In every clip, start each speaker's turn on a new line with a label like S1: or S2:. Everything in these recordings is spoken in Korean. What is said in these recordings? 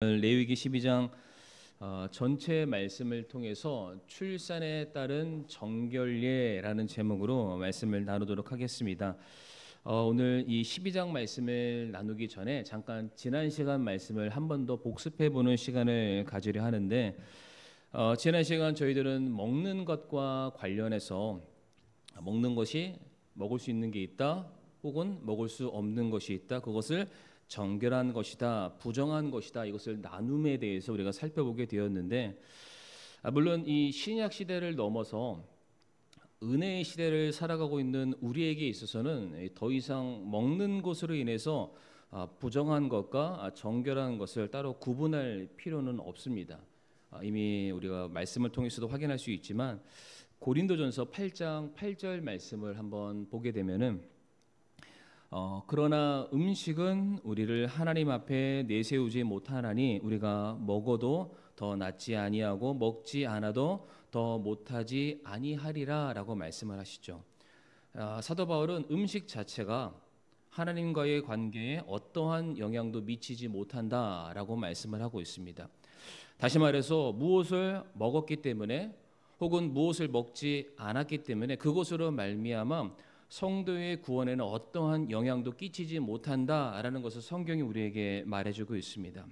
S1: 레위기 12장 전체 말씀을 통해서 출산에 따른 정결례라는 제목으로 말씀을 나누도록 하겠습니다. 오늘 이 12장 말씀을 나누기 전에 잠깐 지난 시간 말씀을 한 번 더 복습해 보는 시간을 가지려 하는데, 지난 시간 저희들은 먹는 것과 관련해서 먹는 것이 먹을 수 있는 게 있다, 혹은 먹을 수 없는 것이 있다, 그것을 정결한 것이다, 부정한 것이다, 이것을 나눔에 대해서 우리가 살펴보게 되었는데, 물론 이 신약 시대를 넘어서 은혜의 시대를 살아가고 있는 우리에게 있어서는 더 이상 먹는 것으로 인해서 부정한 것과 정결한 것을 따로 구분할 필요는 없습니다. 이미 우리가 말씀을 통해서도 확인할 수 있지만 고린도전서 8장 8절 말씀을 한번 보게 되면은 그러나 음식은 우리를 하나님 앞에 내세우지 못하나니 우리가 먹어도 더 낫지 아니하고 먹지 않아도 더 못하지 아니하리라 라고 말씀을 하시죠. 사도 바울은 음식 자체가 하나님과의 관계에 어떠한 영향도 미치지 못한다라고 말씀을 하고 있습니다. 다시 말해서 무엇을 먹었기 때문에 혹은 무엇을 먹지 않았기 때문에 그것으로 말미암아 성도의 구원에는 어떠한 영향도 끼치지 못한다라는 것을 성경이 우리에게 말해주고 있습니다.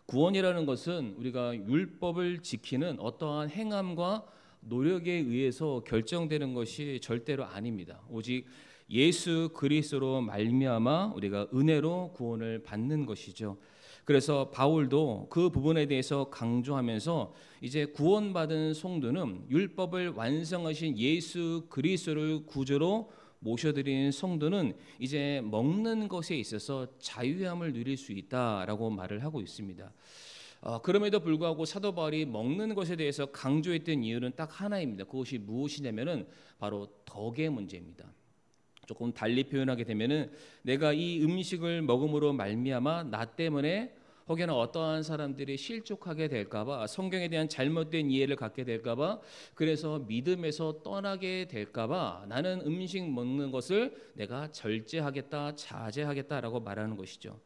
S1: 구원이라는 것은 우리가 율법을 지키는 어떠한 행함과 노력에 의해서 결정되는 것이 절대로 아닙니다. 오직 예수 그리스도로 말미암아 우리가 은혜로 구원을 받는 것이죠. 그래서 바울도 그 부분에 대해서 강조하면서 이제 구원받은 성도는 율법을 완성하신 예수 그리스도를 구주로 모셔드린 성도는 이제 먹는 것에 있어서 자유함을 누릴 수 있다라고 말을 하고 있습니다. 그럼에도 불구하고 사도 바울이 먹는 것에 대해서 강조했던 이유는 딱 하나입니다. 그것이 무엇이냐면은 바로 덕의 문제입니다. 조금 달리 표현하게 되면은 내가 이 음식을 먹음으로 말미암아 나 때문에 혹여나 어떠한 사람들이 실족하게 될까봐, 성경에 대한 잘못된 이해를 갖게 될까봐, 그래서 믿음에서 떠나게 될까봐 나는 음식 먹는 것을 내가 절제하겠다, 자제하겠다라고 말하는 것이죠.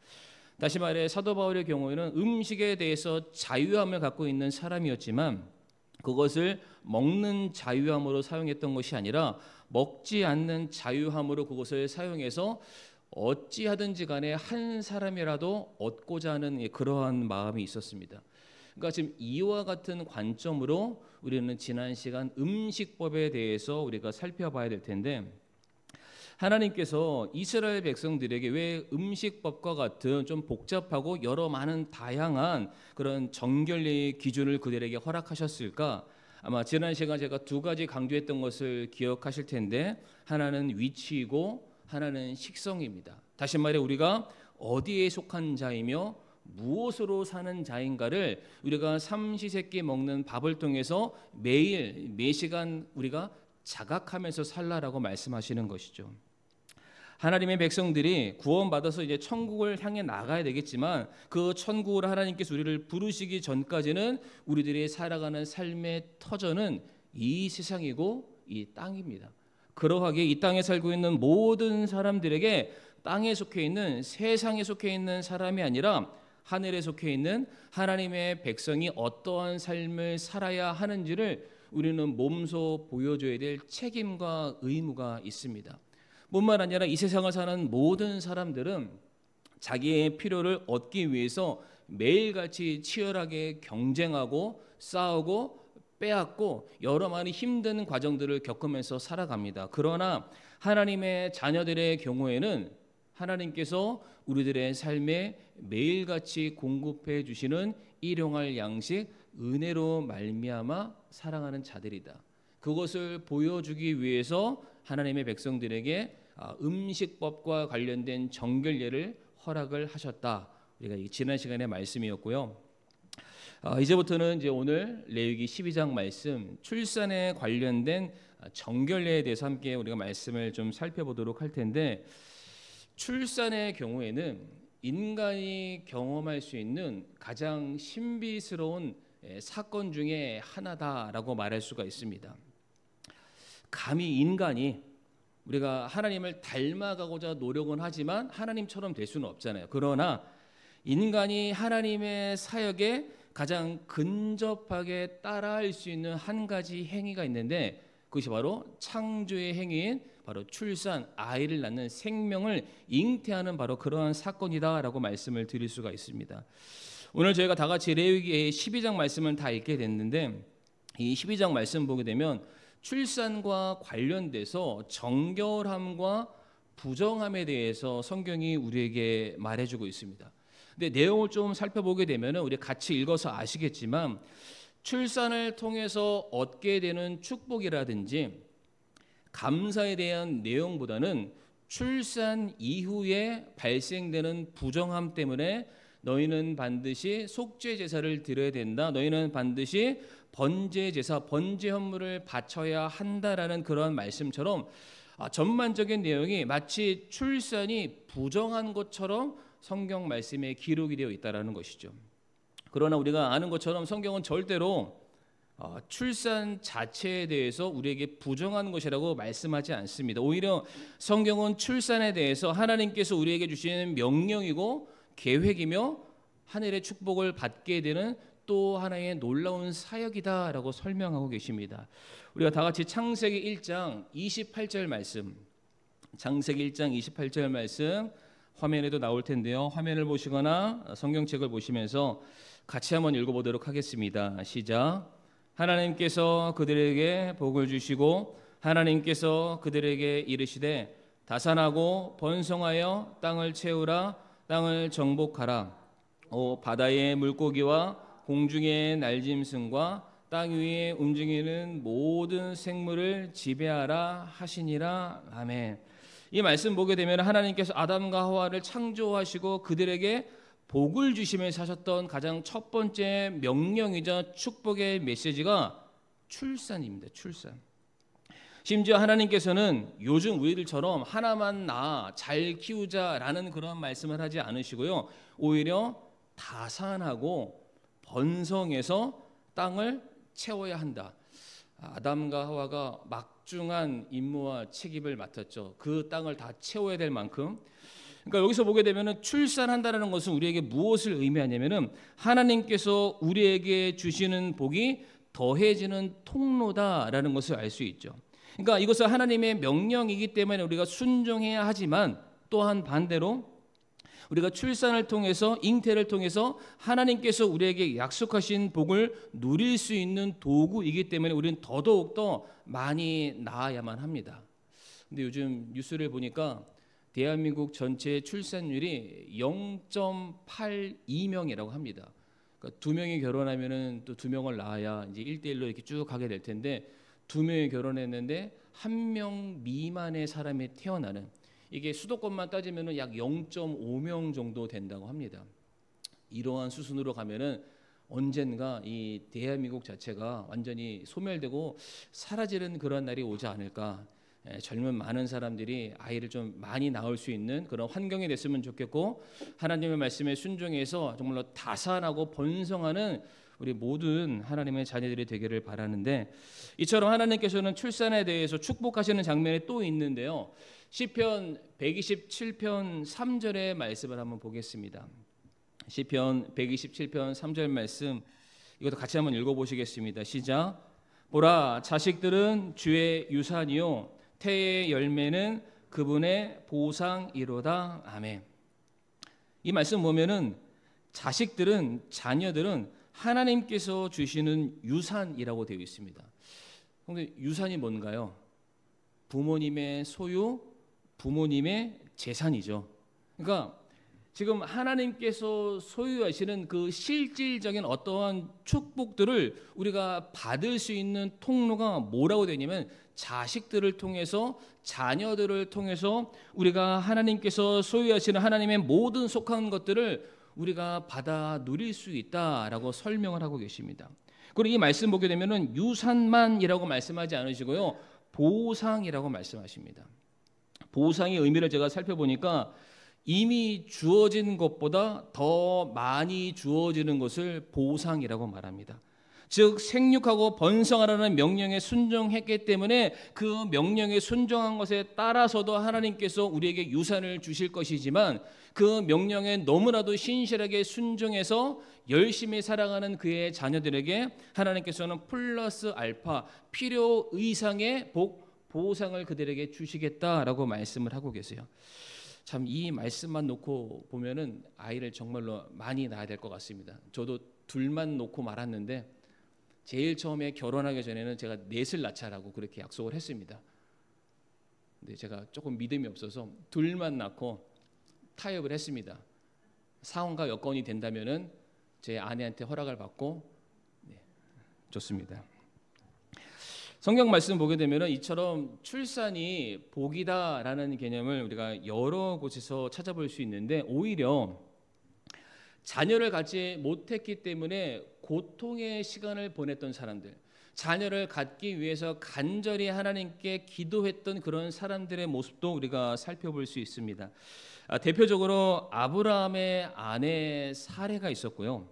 S1: 다시 말해 사도 바울의 경우에는 음식에 대해서 자유함을 갖고 있는 사람이었지만 그것을 먹는 자유함으로 사용했던 것이 아니라 먹지 않는 자유함으로 그것을 사용해서 어찌하든지 간에 한 사람이라도 얻고자 하는 그러한 마음이 있었습니다. 그러니까 지금 이와 같은 관점으로 우리는 지난 시간 음식법에 대해서 우리가 살펴봐야 될 텐데, 하나님께서 이스라엘 백성들에게 왜 음식법과 같은 좀 복잡하고 여러 많은 다양한 그런 정결례의 기준을 그들에게 허락하셨을까? 아마 지난 시간 제가 두 가지 강조했던 것을 기억하실 텐데, 하나는 위치이고 하나는 식성입니다. 다시 말해 우리가 어디에 속한 자이며 무엇으로 사는 자인가를 우리가 삼시세끼 먹는 밥을 통해서 매일 매시간 우리가 자각하면서 살라라고 말씀하시는 것이죠. 하나님의 백성들이 구원받아서 이제 천국을 향해 나가야 되겠지만 그 천국으로 하나님께서 우리를 부르시기 전까지는 우리들이 살아가는 삶의 터전은 이 세상이고 이 땅입니다. 그러하게 이 땅에 살고 있는 모든 사람들에게 땅에 속해 있는, 세상에 속해 있는 사람이 아니라 하늘에 속해 있는 하나님의 백성이 어떠한 삶을 살아야 하는지를 우리는 몸소 보여줘야 될 책임과 의무가 있습니다. 뿐만 아니라 이 세상을 사는 모든 사람들은 자기의 필요를 얻기 위해서 매일같이 치열하게 경쟁하고 싸우고 빼앗고 여러 많은 힘든 과정들을 겪으면서 살아갑니다. 그러나 하나님의 자녀들의 경우에는 하나님께서 우리들의 삶에 매일같이 공급해 주시는 일용할 양식, 은혜로 말미암아 살아가는 자들이다. 그것을 보여주기 위해서 하나님의 백성들에게 음식법과 관련된 정결례를 허락을 하셨다. 우리가 지난 시간의 말씀이었고요. 이제부터는 이제 오늘 레위기 12장 말씀, 출산에 관련된 정결례에 대해서 함께 우리가 말씀을 좀 살펴보도록 할 텐데, 출산의 경우에는 인간이 경험할 수 있는 가장 신비스러운 사건 중에 하나다라고 말할 수가 있습니다. 감히 인간이 우리가 하나님을 닮아가고자 노력은 하지만 하나님처럼 될 수는 없잖아요. 그러나 인간이 하나님의 사역에 가장 근접하게 따라할 수 있는 한 가지 행위가 있는데 그것이 바로 창조의 행위인 바로 출산, 아이를 낳는 생명을 잉태하는 바로 그러한 사건이다라고 말씀을 드릴 수가 있습니다. 오늘 저희가 다 같이 레위기의 12장 말씀을 다 읽게 됐는데 이 12장 말씀 보게 되면 출산과 관련돼서 정결함과 부정함에 대해서 성경이 우리에게 말해주고 있습니다. 근데 내용을 좀 살펴보게 되면 우리 같이 읽어서 아시겠지만 출산을 통해서 얻게 되는 축복이라든지 감사에 대한 내용보다는 출산 이후에 발생되는 부정함 때문에 너희는 반드시 속죄 제사를 드려야 된다. 너희는 반드시 번제 제사, 번제 헌물을 바쳐야 한다라는 그런 말씀처럼 전반적인 내용이 마치 출산이 부정한 것처럼 성경 말씀에 기록이 되어 있다라는 것이죠. 그러나 우리가 아는 것처럼 성경은 절대로 출산 자체에 대해서 우리에게 부정한 것이라고 말씀하지 않습니다. 오히려 성경은 출산에 대해서 하나님께서 우리에게 주시는 명령이고 계획이며 하늘의 축복을 받게 되는 또 하나의 놀라운 사역이다라고 설명하고 계십니다. 우리가 다 같이 창세기 1장 28절 말씀, 창세기 1장 28절 말씀 화면에도 나올 텐데요. 화면을 보시거나 성경책을 보시면서 같이 한번 읽어보도록 하겠습니다. 시작. 하나님께서 그들에게 복을 주시고 하나님께서 그들에게 이르시되 다산하고 번성하여 땅을 채우라. 땅을 정복하라. 바다의 물고기와 공중의 날짐승과 땅 위에 움직이는 모든 생물을 지배하라 하시니라. 아멘. 이 말씀 보게 되면 하나님께서 아담과 하와를 창조하시고 그들에게 복을 주시면서 하셨던 가장 첫 번째 명령이자 축복의 메시지가 출산입니다. 출산. 심지어 하나님께서는 요즘 우리들처럼 하나만 낳아 잘 키우자라는 그런 말씀을 하지 않으시고요. 오히려 다산하고 번성해서 땅을 채워야 한다. 아담과 하와가 막중한 임무와 책임을 맡았죠. 그 땅을 다 채워야 될 만큼. 그러니까 여기서 보게 되면은 출산한다라는 것은 우리에게 무엇을 의미하냐면은 하나님께서 우리에게 주시는 복이 더해지는 통로다라는 것을 알 수 있죠. 그러니까 이것은 하나님의 명령이기 때문에 우리가 순종해야 하지만 또한 반대로 우리가 출산을 통해서 잉태를 통해서 하나님께서 우리에게 약속하신 복을 누릴 수 있는 도구이기 때문에 우리는 더더욱더 많이 낳아야만 합니다. 근데 요즘 뉴스를 보니까 대한민국 전체 출산율이 0.82명이라고 합니다. 그러니까 2명이 결혼하면은 또 2명을 낳아야 이제 1대1로 이렇게 쭉 가게 될 텐데 2명이 결혼했는데 1명 미만의 사람이 태어나는 이게 수도권만 따지면은 약 0.5명 정도 된다고 합니다. 이러한 수순으로 가면은 언젠가 이 대한민국 자체가 완전히 소멸되고 사라지는 그런 날이 오지 않을까. 젊은 많은 사람들이 아이를 좀 많이 낳을 수 있는 그런 환경이 됐으면 좋겠고 하나님의 말씀에 순종해서 정말로 다산하고 번성하는 우리 모든 하나님의 자녀들이 되기를 바라는데 이처럼 하나님께서는 출산에 대해서 축복하시는 장면이 또 있는데요. 시편 127편 3절의 말씀을 한번 보겠습니다. 시편 127편 3절 말씀 이것도 같이 한번 읽어보시겠습니다. 시작. 보라 자식들은 주의 유산이요 태의 열매는 그분의 보상이로다. 아멘. 이 말씀 보면은 자식들은 자녀들은 하나님께서 주시는 유산이라고 되어 있습니다. 그런데 유산이 뭔가요? 부모님의 소유, 부모님의 재산이죠. 그러니까 지금 하나님께서 소유하시는 그 실질적인 어떠한 축복들을 우리가 받을 수 있는 통로가 뭐라고 되냐면 자식들을 통해서 자녀들을 통해서 우리가 하나님께서 소유하시는 하나님의 모든 속한 것들을 우리가 받아 누릴 수 있다라고 설명을 하고 계십니다. 그리고 이 말씀 보게 되면은 유산만이라고 말씀하지 않으시고요. 보상이라고 말씀하십니다. 보상의 의미를 제가 살펴보니까 이미 주어진 것보다 더 많이 주어지는 것을 보상이라고 말합니다. 즉 생육하고 번성하라는 명령에 순종했기 때문에 그 명령에 순종한 것에 따라서도 하나님께서 우리에게 유산을 주실 것이지만 그 명령에 너무나도 신실하게 순종해서 열심히 살아가는 그의 자녀들에게 하나님께서는 플러스 알파 필요 이상의 보상을 그들에게 주시겠다라고 말씀을 하고 계세요. 참 이 말씀만 놓고 보면은 아이를 정말로 많이 낳아야 될 것 같습니다. 저도 둘만 놓고 말았는데 제일 처음에 결혼하기 전에는 제가 넷을 낳자라고 그렇게 약속을 했습니다. 근데 제가 조금 믿음이 없어서 둘만 낳고 타협을 했습니다. 상황과 여건이 된다면은 제 아내한테 허락을 받고 좋습니다. 성경 말씀 보게 되면은 이처럼 출산이 복이다라는 개념을 우리가 여러 곳에서 찾아볼 수 있는데 오히려 자녀를 갖지 못했기 때문에 고통의 시간을 보냈던 사람들, 자녀를 갖기 위해서 간절히 하나님께 기도했던 그런 사람들의 모습도 우리가 살펴볼 수 있습니다. 대표적으로 아브라함의 아내 사레가 있었고요.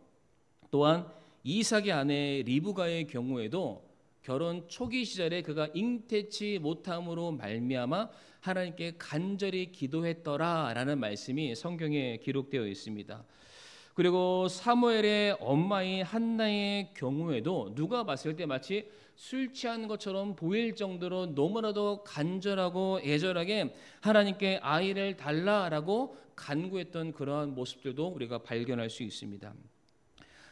S1: 또한 이삭의 아내 리브가의 경우에도 결혼 초기 시절에 그가 잉태치 못함으로 말미암아 하나님께 간절히 기도했더라라는 말씀이 성경에 기록되어 있습니다. 그리고 사무엘의 엄마인 한나의 경우에도 누가 봤을 때 마치 술 취한 것처럼 보일 정도로 너무나도 간절하고 애절하게 하나님께 아이를 달라라고 간구했던 그러한 모습들도 우리가 발견할 수 있습니다.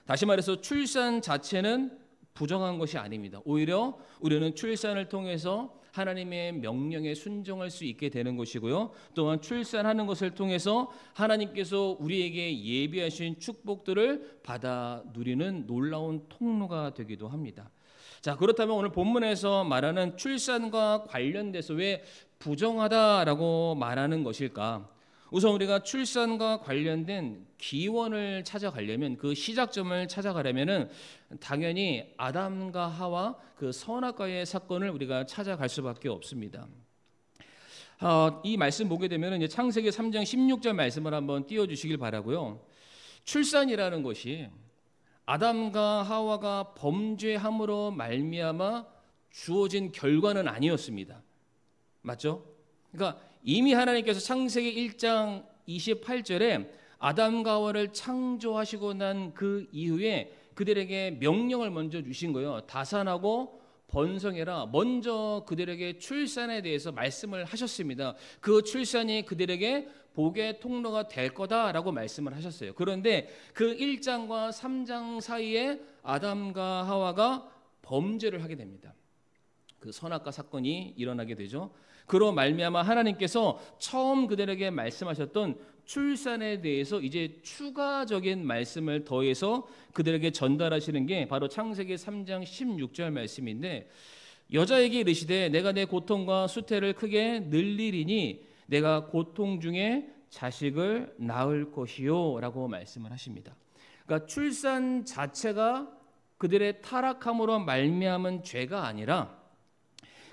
S1: 다시 말해서 출산 자체는 부정한 것이 아닙니다. 오히려 우리는 출산을 통해서 하나님의 명령에 순종할 수 있게 되는 것이고요. 또한 출산하는 것을 통해서 하나님께서 우리에게 예비하신 축복들을 받아 누리는 놀라운 통로가 되기도 합니다. 자, 그렇다면 오늘 본문에서 말하는 출산과 관련돼서 왜 부정하다라고 말하는 것일까? 우선 우리가 출산과 관련된 기원을 찾아가려면 그 시작점을 찾아가려면은 당연히 아담과 하와 그 선악과의 사건을 우리가 찾아갈 수밖에 없습니다. 이 말씀 보게 되면은 이제 창세기 3장 16절 말씀을 한번 띄워주시길 바라고요. 출산이라는 것이 아담과 하와가 범죄함으로 말미암아 주어진 결과는 아니었습니다. 맞죠? 그러니까 이미 하나님께서 창세기 1장 28절에 아담과 하와를 창조하시고 난 그 이후에 그들에게 명령을 먼저 주신 거예요. 다산하고 번성해라. 먼저 그들에게 출산에 대해서 말씀을 하셨습니다. 그 출산이 그들에게 복의 통로가 될 거다라고 말씀을 하셨어요. 그런데 그 1장과 3장 사이에 아담과 하와가 범죄를 하게 됩니다. 그 선악과 사건이 일어나게 되죠. 그로 말미암아 하나님께서 처음 그들에게 말씀하셨던 출산에 대해서 이제 추가적인 말씀을 더해서 그들에게 전달하시는 게 바로 창세기 3장 16절 말씀인데, 여자에게 이르시되 내가 내 고통과 수태를 크게 늘리리니 내가 고통 중에 자식을 낳을 것이요 라고 말씀을 하십니다. 그러니까 출산 자체가 그들의 타락함으로 말미암은 죄가 아니라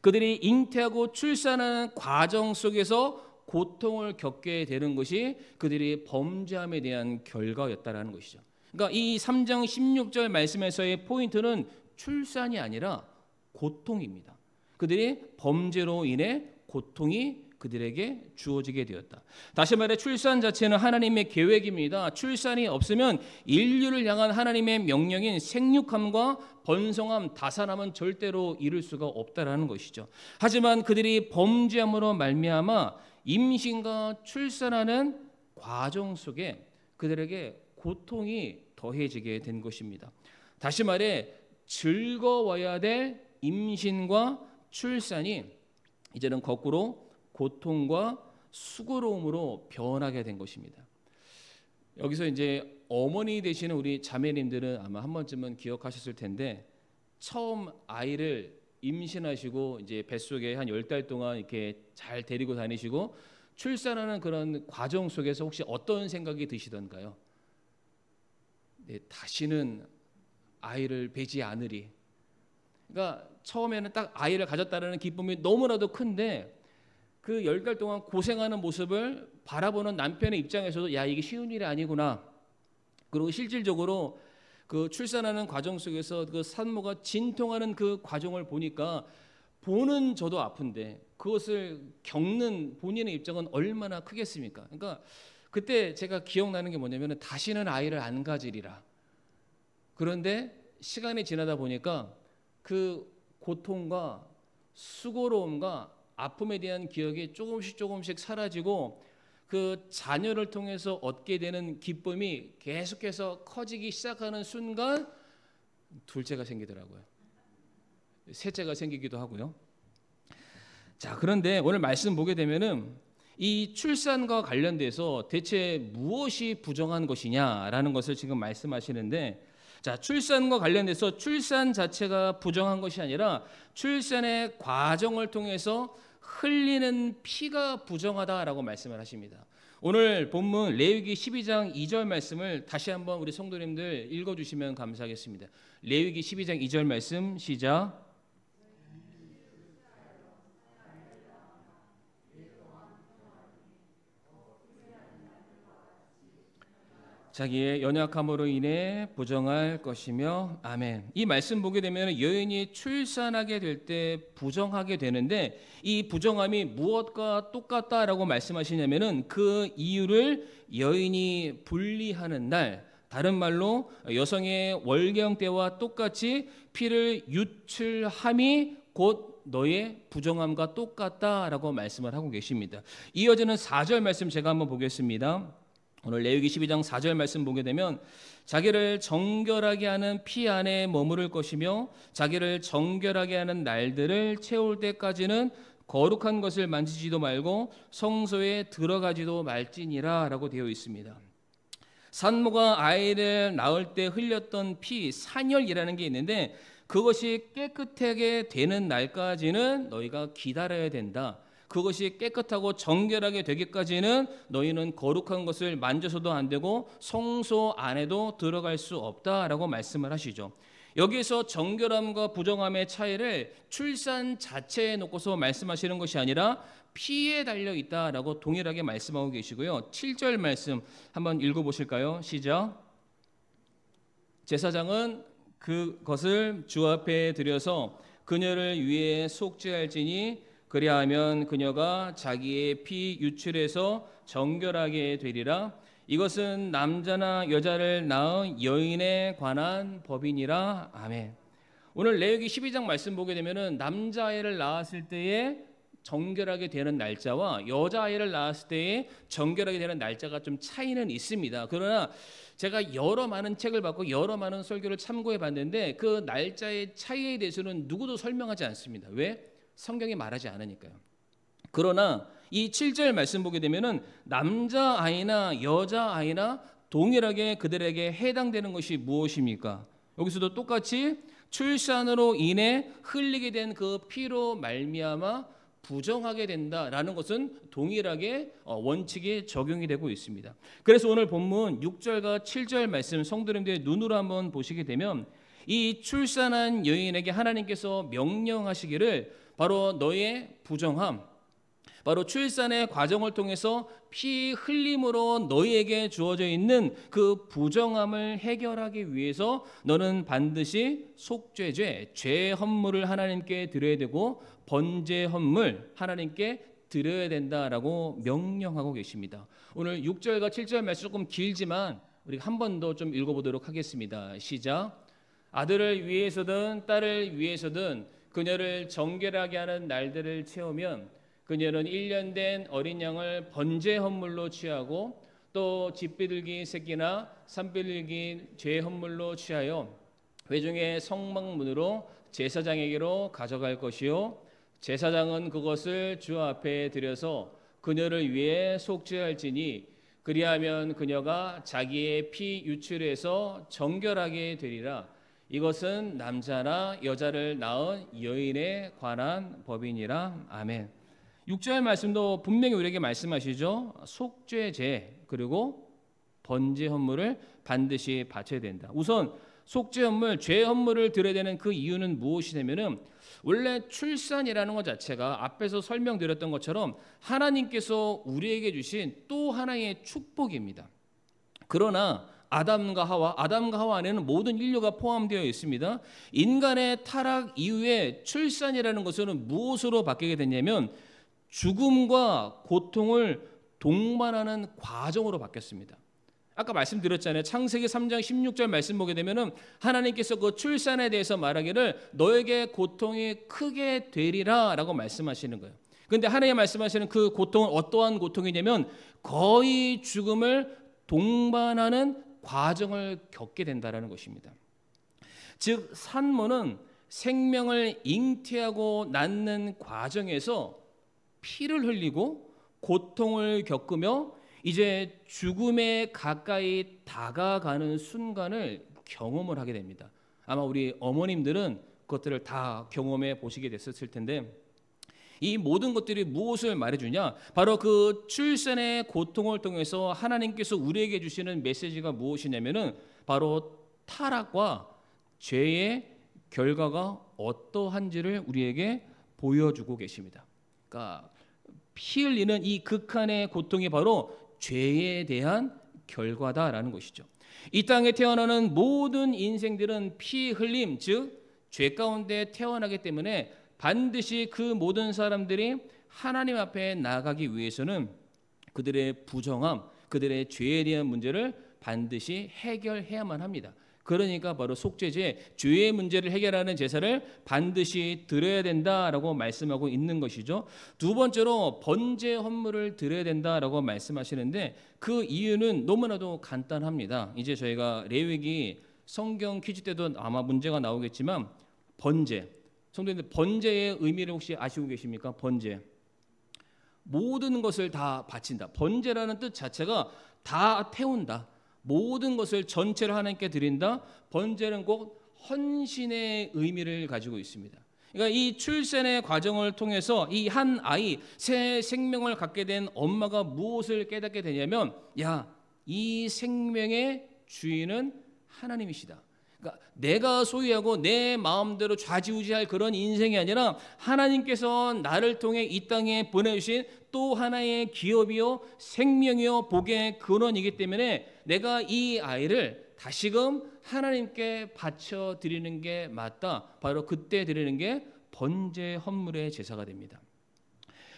S1: 그들이 잉태하고 출산하는 과정 속에서 고통을 겪게 되는 것이 그들이 범죄함에 대한 결과였다라는 것이죠. 그러니까 이 3장 16절 말씀에서의 포인트는 출산이 아니라 고통입니다. 그들이 범죄로 인해 고통이 그들에게 주어지게 되었다. 다시 말해 출산 자체는 하나님의 계획입니다. 출산이 없으면 인류를 향한 하나님의 명령인 생육함과 번성함, 다산함은 절대로 이룰 수가 없다라는 것이죠. 하지만 그들이 범죄함으로 말미암아 임신과 출산하는 과정 속에 그들에게 고통이 더해지게 된 것입니다. 다시 말해 즐거워야 될 임신과 출산이 이제는 거꾸로 고통과 수고로움으로 변하게 된 것입니다. 여기서 이제 어머니 되시는 우리 자매님들은 아마 한 번쯤은 기억하셨을 텐데, 처음 아이를 임신하시고 이제 뱃속에 한 10달 동안 이렇게 잘 데리고 다니시고 출산하는 그런 과정 속에서 혹시 어떤 생각이 드시던가요? 네, 다시는 아이를 뵈지 않으리. 그러니까 처음에는 딱 아이를 가졌다는 기쁨이 너무나도 큰데 그 10달 동안 고생하는 모습을 바라보는 남편의 입장에서도 야, 이게 쉬운 일이 아니구나. 그리고 실질적으로 그 출산하는 과정 속에서 그 산모가 진통하는 그 과정을 보니까 보는 저도 아픈데 그것을 겪는 본인의 입장은 얼마나 크겠습니까? 그러니까 그때 제가 기억나는 게 뭐냐면 다시는 아이를 안 가지리라. 그런데 시간이 지나다 보니까 그 고통과 수고로움과 아픔에 대한 기억이 조금씩 사라지고 그 자녀를 통해서 얻게 되는 기쁨이 계속해서 커지기 시작하는 순간 둘째가 생기더라고요. 셋째가 생기기도 하고요. 자, 그런데 오늘 말씀 보게 되면은 이 출산과 관련돼서 대체 무엇이 부정한 것이냐라는 것을 지금 말씀하시는데, 자, 출산과 관련돼서 출산 자체가 부정한 것이 아니라 출산의 과정을 통해서 흘리는 피가 부정하다라고 말씀을 하십니다. 오늘 본문 레위기 12장 2절 말씀을 다시 한번 우리 성도님들 읽어주시면 감사하겠습니다. 레위기 12장 2절 말씀 시작. 자기의 연약함으로 인해 부정할 것이며 아멘. 이 말씀 보게 되면 여인이 출산하게 될 때 부정하게 되는데 이 부정함이 무엇과 똑같다라고 말씀하시냐면은 그 이유를 여인이 분리하는 날, 다른 말로 여성의 월경 때와 똑같이 피를 유출함이 곧 너의 부정함과 똑같다라고 말씀을 하고 계십니다. 이어지는 4절 말씀 제가 한번 보겠습니다. 오늘 레위기 12장 4절 말씀 보게 되면 자기를 정결하게 하는 피 안에 머무를 것이며 자기를 정결하게 하는 날들을 채울 때까지는 거룩한 것을 만지지도 말고 성소에 들어가지도 말지니라 라고 되어 있습니다. 산모가 아이를 낳을 때 흘렸던 피, 산혈이라는 게 있는데 그것이 깨끗하게 되는 날까지는 너희가 기다려야 된다. 그것이 깨끗하고 정결하게 되기까지는 너희는 거룩한 것을 만져서도 안 되고 성소 안에도 들어갈 수 없다라고 말씀을 하시죠. 여기에서 정결함과 부정함의 차이를 출산 자체에 놓고서 말씀하시는 것이 아니라 피에 달려 있다라고 동일하게 말씀하고 계시고요. 7절 말씀 한번 읽어보실까요? 시작. 제사장은 그것을 주 앞에 들여서 그녀를 위해 속죄할지니 그리하면 그녀가 자기의 피 유출에서 정결하게 되리라. 이것은 남자나 여자를 낳은 여인에 관한 법이니라. 아멘. 오늘 레위기 12장 말씀 보게 되면은 남자아이를 낳았을 때에 정결하게 되는 날짜와 여자아이를 낳았을 때에 정결하게 되는 날짜가 좀 차이는 있습니다. 그러나 제가 여러 많은 책을 받고 여러 많은 설교를 참고해 봤는데 그 날짜의 차이에 대해서는 누구도 설명하지 않습니다. 왜? 성경이 말하지 않으니까요. 그러나 이 7절 말씀 보게 되면은 남자아이나 여자아이나 동일하게 그들에게 해당되는 것이 무엇입니까? 여기서도 똑같이 출산으로 인해 흘리게 된 그 피로 말미암아 부정하게 된다라는 것은 동일하게 원칙이 적용이 되고 있습니다. 그래서 오늘 본문 6절과 7절 말씀 성도님들의 눈으로 한번 보시게 되면 이 출산한 여인에게 하나님께서 명령하시기를 바로 너의 부정함, 바로 출산의 과정을 통해서 피 흘림으로 너희에게 주어져 있는 그 부정함을 해결하기 위해서 너는 반드시 속죄죄, 죄 헌물을 하나님께 드려야 되고 번제 헌물 하나님께 드려야 된다라고 명령하고 계십니다. 오늘 6절과 7절 말씀 조금 길지만 우리 한 번 더 좀 읽어보도록 하겠습니다. 시작. 아들을 위해서든 딸을 위해서든 그녀를 정결하게 하는 날들을 채우면 그녀는 1년 된 어린 양을 번제 헌물로 취하고 또 집비둘기 새끼나 산비둘기 죄 헌물로 취하여 회중의 성막문으로 제사장에게로 가져갈 것이요 제사장은 그것을 주 앞에 들여서 그녀를 위해 속죄할지니 그리하면 그녀가 자기의 피 유출에서 정결하게 되리라. 이것은 남자나 여자를 낳은 여인에 관한 법이니라. 아멘. 6절 말씀도 분명히 우리에게 말씀하시죠. 속죄제 그리고 번제 헌물을 반드시 바쳐야 된다. 우선 속죄 헌물, 죄 헌물을 드려야 되는 그 이유는 무엇이냐면은 원래 출산이라는 것 자체가 앞에서 설명드렸던 것처럼 하나님께서 우리에게 주신 또 하나의 축복입니다. 그러나 아담과 하와 안에는 모든 인류가 포함되어 있습니다. 인간의 타락 이후에 출산이라는 것은 무엇으로 바뀌게 됐냐면 죽음과 고통을 동반하는 과정으로 바뀌었습니다. 아까 말씀드렸잖아요. 창세기 3장 16절 말씀 보게 되면은 하나님께서 그 출산에 대해서 말하기를 너에게 고통이 크게 되리라라고 말씀하시는 거예요. 그런데 하나님 말씀하시는 그 고통은 어떠한 고통이냐면 거의 죽음을 동반하는 과정을 겪게 된다라는 것입니다. 즉 산모는 생명을 잉태하고 낳는 과정에서 피를 흘리고 고통을 겪으며 이제 죽음에 가까이 다가가는 순간을 경험을 하게 됩니다. 아마 우리 어머님들은 그것들을 다 경험해 보시게 됐었을 텐데 이 모든 것들이 무엇을 말해주냐? 바로 그 출산의 고통을 통해서 하나님께서 우리에게 주시는 메시지가 무엇이냐면은 바로 타락과 죄의 결과가 어떠한지를 우리에게 보여주고 계십니다. 그러니까 피 흘리는 이 극한의 고통이 바로 죄에 대한 결과다라는 것이죠. 이 땅에 태어나는 모든 인생들은 피 흘림, 즉 죄 가운데 태어나기 때문에 반드시 그 모든 사람들이 하나님 앞에 나아가기 위해서는 그들의 부정함, 그들의 죄에 대한 문제를 반드시 해결해야만 합니다. 그러니까 바로 속죄제, 죄의 문제를 해결하는 제사를 반드시 드려야 된다라고 말씀하고 있는 것이죠. 두 번째로 번제 헌물을 드려야 된다라고 말씀하시는데 그 이유는 너무나도 간단합니다. 이제 저희가 레위기 성경 퀴즈 때도 아마 문제가 나오겠지만 번제, 성도님들 번제의 의미를 혹시 아시고 계십니까? 번제. 모든 것을 다 바친다. 번제라는 뜻 자체가 다 태운다. 모든 것을 전체를 하나님께 드린다. 번제는 꼭 헌신의 의미를 가지고 있습니다. 그러니까 이 출산의 과정을 통해서 이 한 아이, 새 생명을 갖게 된 엄마가 무엇을 깨닫게 되냐면 이 생명의 주인은 하나님이시다. 그러니까 내가 소유하고 내 마음대로 좌지우지할 그런 인생이 아니라 하나님께서 나를 통해 이 땅에 보내주신 또 하나의 기업이요 생명이요 복의 근원이기 때문에 내가 이 아이를 다시금 하나님께 바쳐 드리는 게 맞다. 바로 그때 드리는 게 번제 헌물의 제사가 됩니다.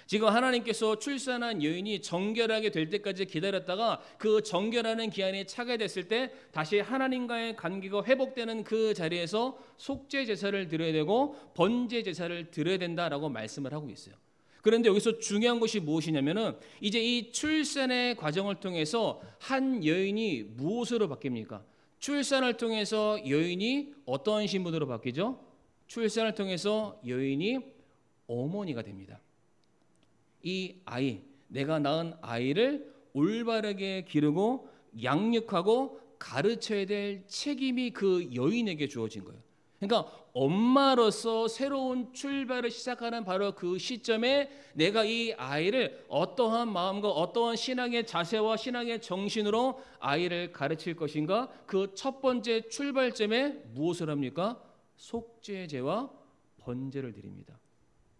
S1: 지금 하나님께서 출산한 여인이 정결하게 될 때까지 기다렸다가 그 정결하는 기한이 차게 됐을 때 다시 하나님과의 관계가 회복되는 그 자리에서 속죄 제사를 드려야 되고 번제 제사를 드려야 된다라고 말씀을 하고 있어요. 그런데 여기서 중요한 것이 무엇이냐면은 이제 이 출산의 과정을 통해서 한 여인이 무엇으로 바뀝니까? 출산을 통해서 여인이 어떤 신분으로 바뀌죠? 출산을 통해서 여인이 어머니가 됩니다. 이 아이, 내가 낳은 아이를 올바르게 기르고 양육하고 가르쳐야 될 책임이 그 여인에게 주어진 거예요. 그러니까 엄마로서 새로운 출발을 시작하는 바로 그 시점에 내가 이 아이를 어떠한 마음과 어떠한 신앙의 자세와 신앙의 정신으로 아이를 가르칠 것인가? 그 첫 번째 출발점에 무엇을 합니까? 속죄제와 번제를 드립니다.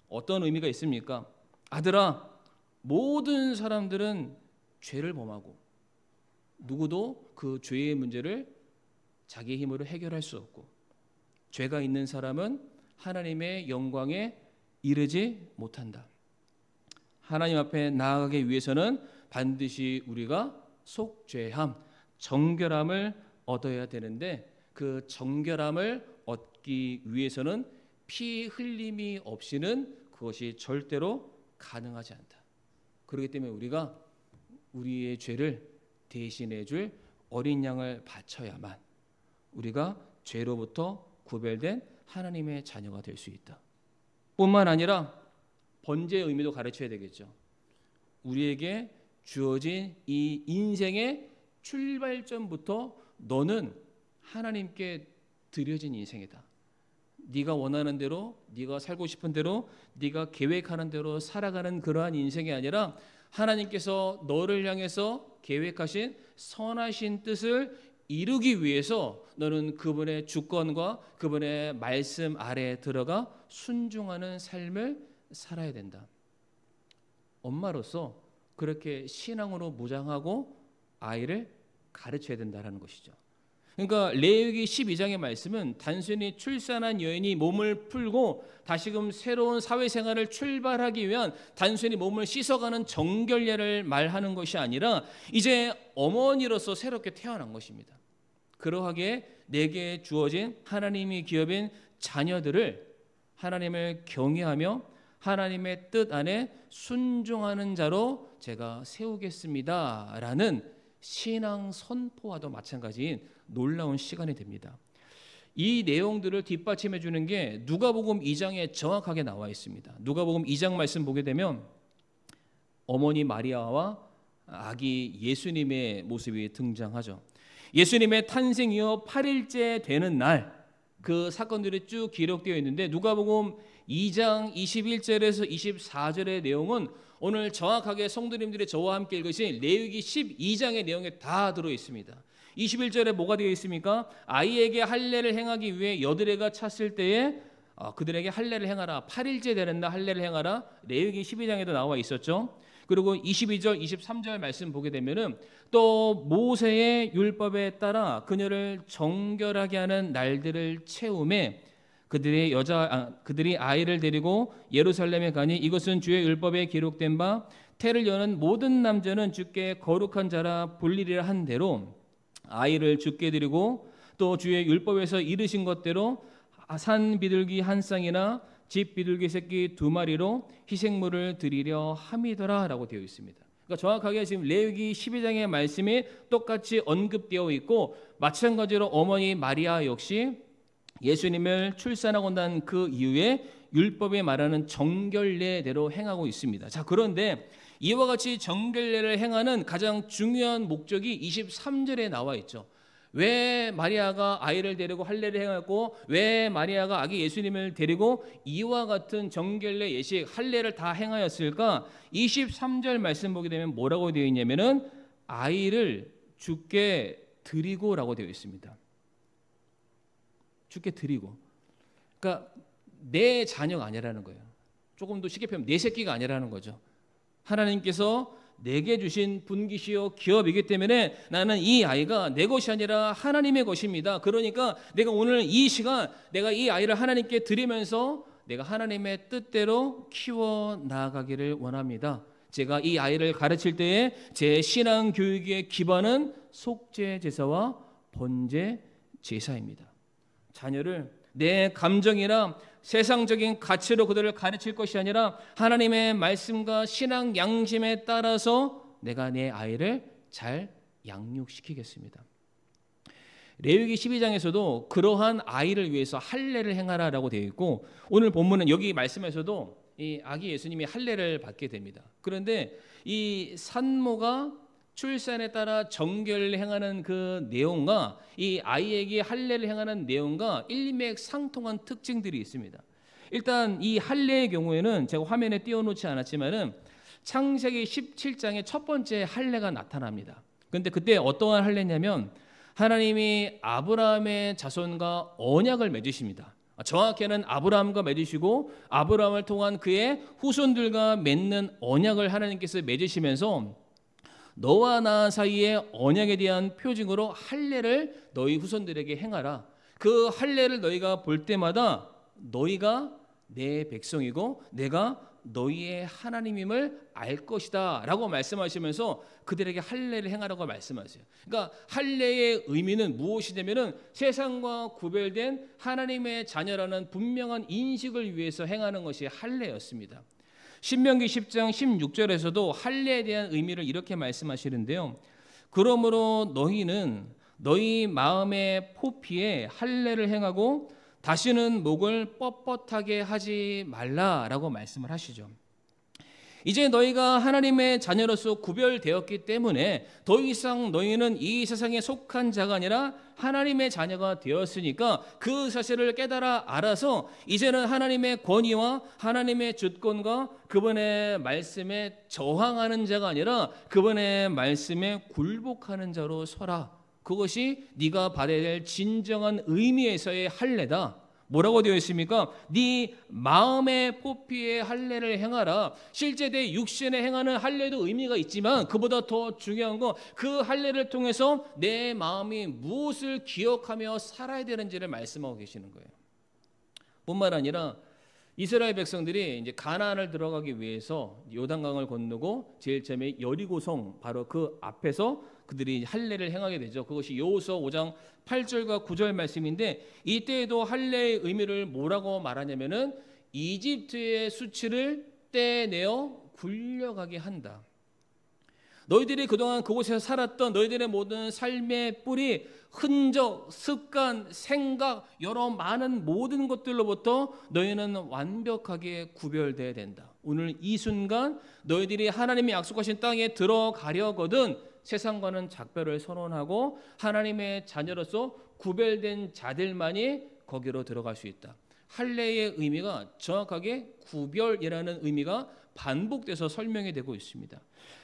S1: 어떤 의미가 있습니까? 아들아, 모든 사람들은 죄를 범하고 누구도 그 죄의 문제를 자기 힘으로 해결할 수 없고 죄가 있는 사람은 하나님의 영광에 이르지 못한다. 하나님 앞에 나아가기 위해서는 반드시 우리가 속죄함, 정결함을 얻어야 되는데 그 정결함을 얻기 위해서는 피 흘림이 없이는 그것이 절대로 가능하지 않다. 그렇기 때문에 우리가 우리의 죄를 대신해 줄 어린 양을 바쳐야만 우리가 죄로부터 구별된 하나님의 자녀가 될 수 있다. 뿐만 아니라 번제의 의미도 가르쳐야 되겠죠. 우리에게 주어진 이 인생의 출발점부터 너는 하나님께 드려진 인생이다. 네가 원하는 대로, 네가 살고 싶은 대로, 네가 계획하는 대로 살아가는 그러한 인생이 아니라 하나님께서 너를 향해서 계획하신 선하신 뜻을 이루기 위해서 너는 그분의 주권과 그분의 말씀 아래에 들어가 순종하는 삶을 살아야 된다. 엄마로서 그렇게 신앙으로 무장하고 아이를 가르쳐야 된다는 것이죠. 그러니까 레위기 12장의 말씀은 단순히 출산한 여인이 몸을 풀고 다시금 새로운 사회생활을 출발하기 위한 단순히 몸을 씻어가는 정결례를 말하는 것이 아니라 이제 어머니로서 새롭게 태어난 것입니다. 그러하게 내게 주어진 하나님이 기업인 자녀들을 하나님을 경외하며 하나님의 뜻 안에 순종하는 자로 제가 세우겠습니다 라는 신앙 선포와도 마찬가지인 놀라운 시간이 됩니다. 이 내용들을 뒷받침해 주는 게 누가복음 2장에 정확하게 나와 있습니다. 누가복음 2장 말씀 보게 되면 어머니 마리아와 아기 예수님의 모습이 등장하죠. 예수님의 탄생 이후 8일째 되는 날 그 사건들이 쭉 기록되어 있는데 누가복음 2장 21절에서 24절의 내용은 오늘 정확하게 성도님들이 저와 함께 읽으신 레위기 12장의 내용에 다 들어 있습니다. 21절에 뭐가 되어 있습니까? 아이에게 할례를 행하기 위해 여드레가 찼을 때에 그들에게 할례를 행하라. 8일째 되는 날 할례를 행하라. 레위기 12장에도 나와 있었죠. 그리고 22절, 23절 말씀 보게 되면은 또 모세의 율법에 따라 그녀를 정결하게 하는 날들을 채우매 그들이 아이를 데리고 예루살렘에 가니 이것은 주의 율법에 기록된 바 태를 여는 모든 남자는 주께 거룩한 자라 불리리라 한 대로 아이를 주께 드리고 또 주의 율법에서 이르신 것대로 산 비둘기 한 쌍이나 집 비둘기 새끼 2마리로 희생물을 드리려 함이더라라고 되어 있습니다. 그러니까 정확하게 지금 레위기 12장의 말씀이 똑같이 언급되어 있고 마찬가지로 어머니 마리아 역시 예수님을 출산하고 난 그 이후에 율법에 말하는 정결례대로 행하고 있습니다. 자, 그런데 이와 같이 정결례를 행하는 가장 중요한 목적이 23절에 나와 있죠. 왜 마리아가 아이를 데리고 할례를 행하고 왜 마리아가 아기 예수님을 데리고 이와 같은 정결례 예식 할례를 다 행하였을까? 23절 말씀 보게 되면 뭐라고 되어 있냐면은 아이를 주께 드리고라고 되어 있습니다. 주께 드리고. 그러니까 내 자녀가 아니라는 거예요. 조금 더 쉽게 표현하면 내 새끼가 아니라는 거죠. 하나님께서 내게 주신 분기시요 기업이기 때문에 나는 이 아이가 내 것이 아니라 하나님의 것입니다. 그러니까 내가 오늘 이 시간 내가 이 아이를 하나님께 드리면서 내가 하나님의 뜻대로 키워 나아가기를 원합니다. 제가 이 아이를 가르칠 때에 제 신앙 교육의 기반은 속죄 제사와 번제 제사입니다. 자녀를 내 감정이나 세상적인 가치로 그들을 가르칠 것이 아니라 하나님의 말씀과 신앙 양심에 따라서 내가 내 아이를 잘 양육시키겠습니다. 레위기 12장에서도 그러한 아이를 위해서 할례를 행하라라고 되어 있고 오늘 본문은 여기 말씀에서도 이 아기 예수님이 할례를 받게 됩니다. 그런데 이 산모가 출산에 따라 정결을 행하는 그 내용과 이 아이에게 할례를 행하는 내용과 일맥상통한 특징들이 있습니다. 일단 이 할례의 경우에는 제가 화면에 띄워놓지 않았지만은 창세기 17장의 첫 번째 할례가 나타납니다. 그런데 그때 어떠한 할례냐면 하나님이 아브라함의 자손과 언약을 맺으십니다. 정확히는 아브라함과 맺으시고 아브라함을 통한 그의 후손들과 맺는 언약을 하나님께서 맺으시면서 너와 나 사이의 언약에 대한 표징으로 할례를 너희 후손들에게 행하라. 그 할례를 너희가 볼 때마다 너희가 내 백성이고 내가 너희의 하나님임을 알 것이다 라고 말씀하시면서 그들에게 할례를 행하라고 말씀하세요. 그러니까 할례의 의미는 무엇이냐면은 세상과 구별된 하나님의 자녀라는 분명한 인식을 위해서 행하는 것이 할례였습니다. 신명기 10장 16절에서도 할례에 대한 의미를 이렇게 말씀하시는데요. 그러므로 너희는 너희 마음의 포피에 할례를 행하고 다시는 목을 뻣뻣하게 하지 말라라고 말씀을 하시죠. 이제 너희가 하나님의 자녀로서 구별되었기 때문에 더 이상 너희는 이 세상에 속한 자가 아니라 하나님의 자녀가 되었으니까 그 사실을 깨달아 알아서 이제는 하나님의 권위와 하나님의 주권과 그분의 말씀에 저항하는 자가 아니라 그분의 말씀에 굴복하는 자로 서라. 그것이 네가 받아야 될 진정한 의미에서의 할례다. 뭐라고 되어 있습니까? 네 마음의 포피의 할례를 행하라. 실제 내 육신에 행하는 할례도 의미가 있지만 그보다 더 중요한 건 그 할례를 통해서 내 마음이 무엇을 기억하며 살아야 되는지를 말씀하고 계시는 거예요. 뿐만 아니라 이스라엘 백성들이 이제 가나안을 들어가기 위해서 요단강을 건너고 제일 처음에 여리고성 바로 그 앞에서 그들이 할례를 행하게 되죠. 그것이 여호수아 5장 8절과 9절 말씀인데 이때에도 할례의 의미를 뭐라고 말하냐면은 이집트의 수치를 떼내어 굴려가게 한다. 너희들이 그동안 그곳에서 살았던 너희들의 모든 삶의 뿌리, 흔적, 습관, 생각, 여러 많은 모든 것들로부터 너희는 완벽하게 구별되어야 된다. 오늘 이 순간 너희들이 하나님이 약속하신 땅에 들어가려거든 세상과는 작별을 선언하고 하나님의 자녀로서 구별된 자들만이 거기로 들어갈 수 있다. 할례의 의미가 정확하게 구별이라는 의미가 반복돼서 설명이 되고 있습니다.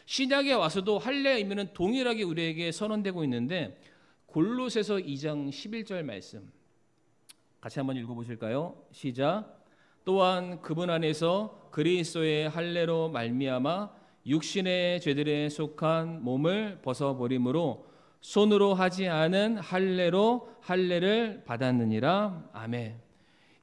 S1: 신약에 와서도 할례의 의미는 동일하게 우리에게 선언되고 있는데 골로새서 2장 11절 말씀 같이 한번 읽어보실까요? 시작. 또한 그분 안에서 그리스도의 할례로 말미암아 육신의 죄들에 속한 몸을 벗어버림으로 손으로 하지 않은 할례로 할례를 받았느니라. 아멘.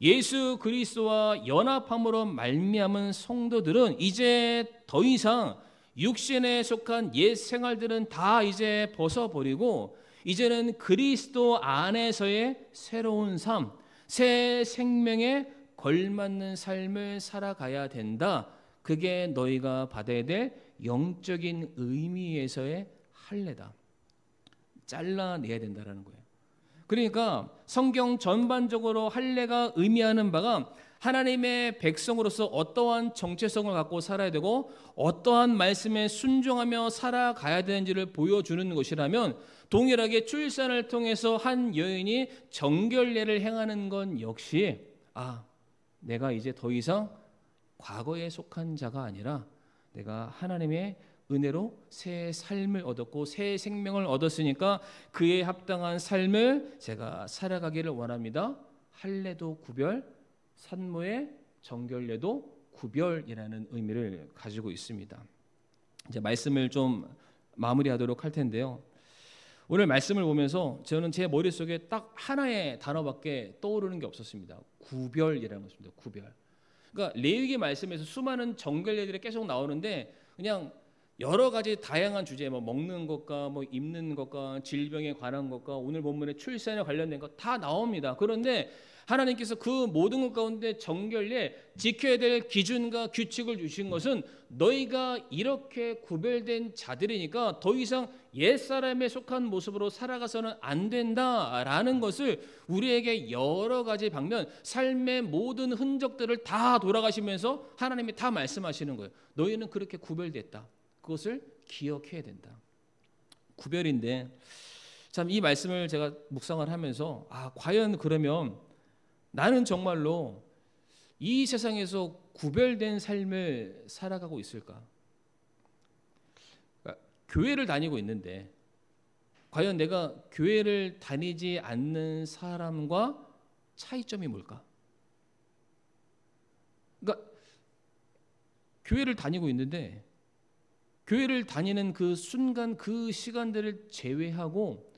S1: 예수 그리스도와 연합함으로 말미암은 성도들은 이제 더 이상 육신에 속한 옛 생활들은 다 이제 벗어버리고 이제는 그리스도 안에서의 새로운 삶, 새 생명에 걸맞는 삶을 살아가야 된다. 그게 너희가 받아야 될 영적인 의미에서의 할례다. 잘라내야 된다라는 거예요. 그러니까 성경 전반적으로 할례가 의미하는 바가 하나님의 백성으로서 어떠한 정체성을 갖고 살아야 되고 어떠한 말씀에 순종하며 살아가야 되는지를 보여주는 것이라면 동일하게 출산을 통해서 한 여인이 정결례를 행하는 건 역시 내가 이제 더 이상 과거에 속한 자가 아니라 내가 하나님의 은혜로 새 삶을 얻었고 새 생명을 얻었으니까 그에 합당한 삶을 제가 살아가기를 원합니다. 할례도 구별, 산모의 정결례도 구별이라는 의미를 가지고 있습니다. 이제 말씀을 좀 마무리하도록 할 텐데요. 오늘 말씀을 보면서 저는 제 머릿속에 딱 하나의 단어밖에 떠오르는 게 없었습니다. 구별이라는 것입니다. 구별. 그러니까 레위기 말씀에서 수많은 정결례들이 계속 나오는데 그냥 여러 가지 다양한 주제, 먹는 것과 입는 것과 질병에 관한 것과 오늘 본문에 출산에 관련된 것 다 나옵니다. 그런데 하나님께서 그 모든 것 가운데 정결례 지켜야 될 기준과 규칙을 주신 것은 너희가 이렇게 구별된 자들이니까 더 이상 옛사람에 속한 모습으로 살아가서는 안 된다라는 것을 우리에게 여러 가지 방면 삶의 모든 흔적들을 다 돌아가시면서 하나님이 다 말씀하시는 거예요. 너희는 그렇게 구별됐다. 그것을 기억해야 된다. 구별인데 참 이 말씀을 제가 묵상을 하면서 과연 그러면 나는 정말로 이 세상에서 구별된 삶을 살아가고 있을까? 그러니까 교회를 다니고 있는데 과연 내가 교회를 다니지 않는 사람과 차이점이 뭘까? 그러니까 교회를 다니고 있는데 교회를 다니는 그 순간 그 시간들을 제외하고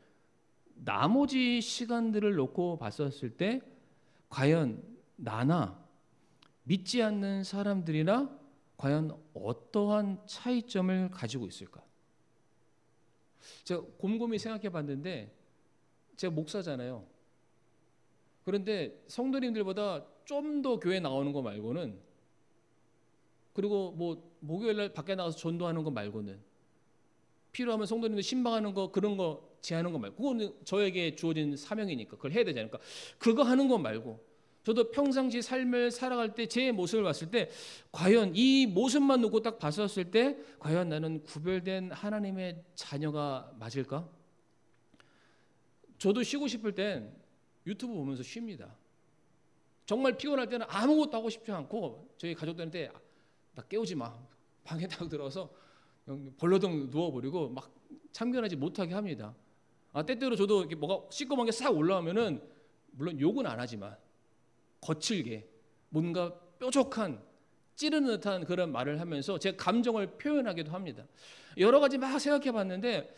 S1: 나머지 시간들을 놓고 봤었을 때 과연 나나 믿지 않는 사람들이나 과연 어떠한 차이점을 가지고 있을까? 제가 곰곰이 생각해 봤는데 제가 목사잖아요. 그런데 성도님들보다 좀 더 교회 나오는 거 말고는 그리고 목요일 날 밖에 나가서 전도하는 거 말고는 필요하면 성도님들 신방하는 거 그런 거 제하는 거 말고 그거는 저에게 주어진 사명이니까 그걸 해야 되지 않을까? 그거 하는 거 말고 저도 평상시 삶을 살아갈 때 제 모습을 봤을 때 과연 이 모습만 놓고 딱 봤었을 때 과연 나는 구별된 하나님의 자녀가 맞을까? 저도 쉬고 싶을 땐 유튜브 보면서 쉽니다. 정말 피곤할 때는 아무것도 하고 싶지 않고 저희 가족들한테 나 깨우지 마. 방에 딱 들어서 벌러덩 누워버리고 막 참견하지 못하게 합니다. 때때로 저도 이렇게 뭐가 시꺼먼 게 싹 올라오면은 물론 욕은 안 하지만 거칠게 뭔가 뾰족한 찌르는 듯한 그런 말을 하면서 제 감정을 표현하기도 합니다. 여러 가지 막 생각해 봤는데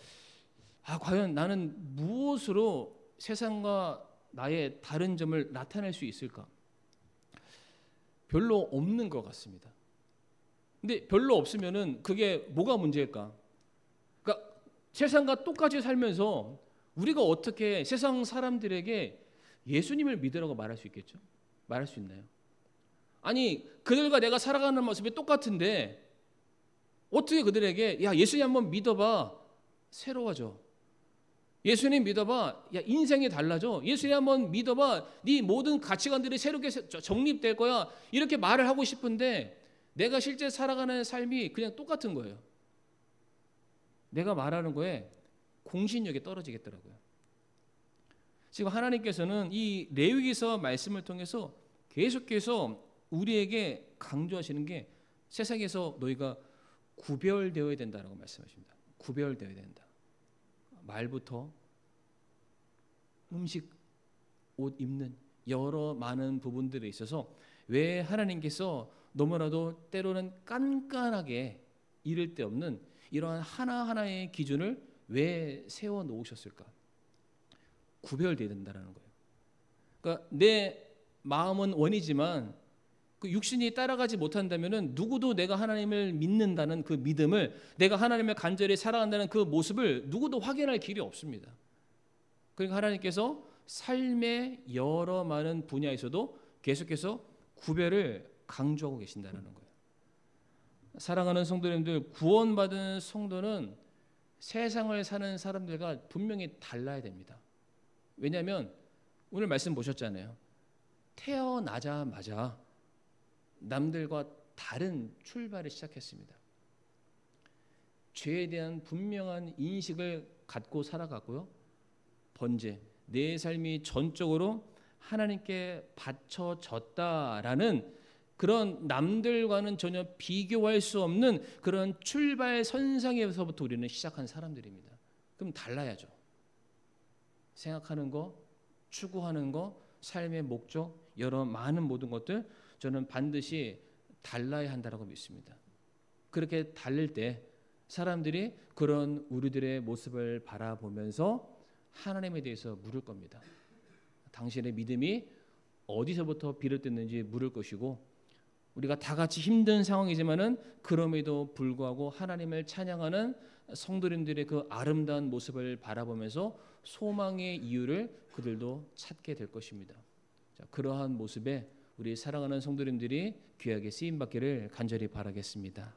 S1: 과연 나는 무엇으로 세상과 나의 다른 점을 나타낼 수 있을까? 별로 없는 것 같습니다. 근데 별로 없으면은 그게 뭐가 문제일까? 그러니까 세상과 똑같이 살면서 우리가 어떻게 세상 사람들에게 예수님을 믿으라고 말할 수 있겠죠? 말할 수 있나요? 아니 그들과 내가 살아가는 모습이 똑같은데 어떻게 그들에게 야 예수님 한번 믿어봐 새로워져. 예수님 믿어봐 야 인생이 달라져. 예수님 한번 믿어봐 네 모든 가치관들이 새롭게 정립될 거야. 이렇게 말을 하고 싶은데 내가 실제 살아가는 삶이 그냥 똑같은 거예요. 내가 말하는 거에 공신력이 떨어지겠더라고요. 지금 하나님께서는 이 레위기서 말씀을 통해서 계속해서 우리에게 강조하시는 게 세상에서 너희가 구별되어야 된다라고 말씀하십니다. 구별되어야 된다. 말부터 음식, 옷 입는 여러 많은 부분들에 있어서 왜 하나님께서 너무나도 때로는 깐깐하게 이를 데 없는 이러한 하나하나의 기준을 왜 세워 놓으셨을까? 구별되어야 된다는 거예요. 그러니까 내 마음은 원이지만 그 육신이 따라가지 못한다면은 누구도 내가 하나님을 믿는다는 그 믿음을 내가 하나님을 간절히 사랑한다는 그 모습을 누구도 확인할 길이 없습니다. 그러니까 하나님께서 삶의 여러 많은 분야에서도 계속해서 구별을 강조하고 계신다는 거예요. 사랑하는 성도님들, 구원받은 성도는 세상을 사는 사람들과 분명히 달라야 됩니다. 왜냐하면 오늘 말씀 보셨잖아요. 태어나자마자 남들과 다른 출발을 시작했습니다. 죄에 대한 분명한 인식을 갖고 살아갔고요. 번제, 내 삶이 전적으로 하나님께 바쳐졌다라는 그런 남들과는 전혀 비교할 수 없는 그런 출발 선상에서부터 우리는 시작한 사람들입니다. 그럼 달라야죠. 생각하는 거, 추구하는 거, 삶의 목적, 여러 많은 모든 것들 저는 반드시 달라야 한다고 믿습니다. 그렇게 달릴 때 사람들이 그런 우리들의 모습을 바라보면서 하나님에 대해서 물을 겁니다. 당신의 믿음이 어디서부터 비롯됐는지 물을 것이고 우리가 다 같이 힘든 상황이지만은 그럼에도 불구하고 하나님을 찬양하는 성도님들의 그 아름다운 모습을 바라보면서 소망의 이유를 그들도 찾게 될 것입니다. 자, 그러한 모습에 우리 사랑하는 성도님들이 귀하게 쓰임 받기를 간절히 바라겠습니다.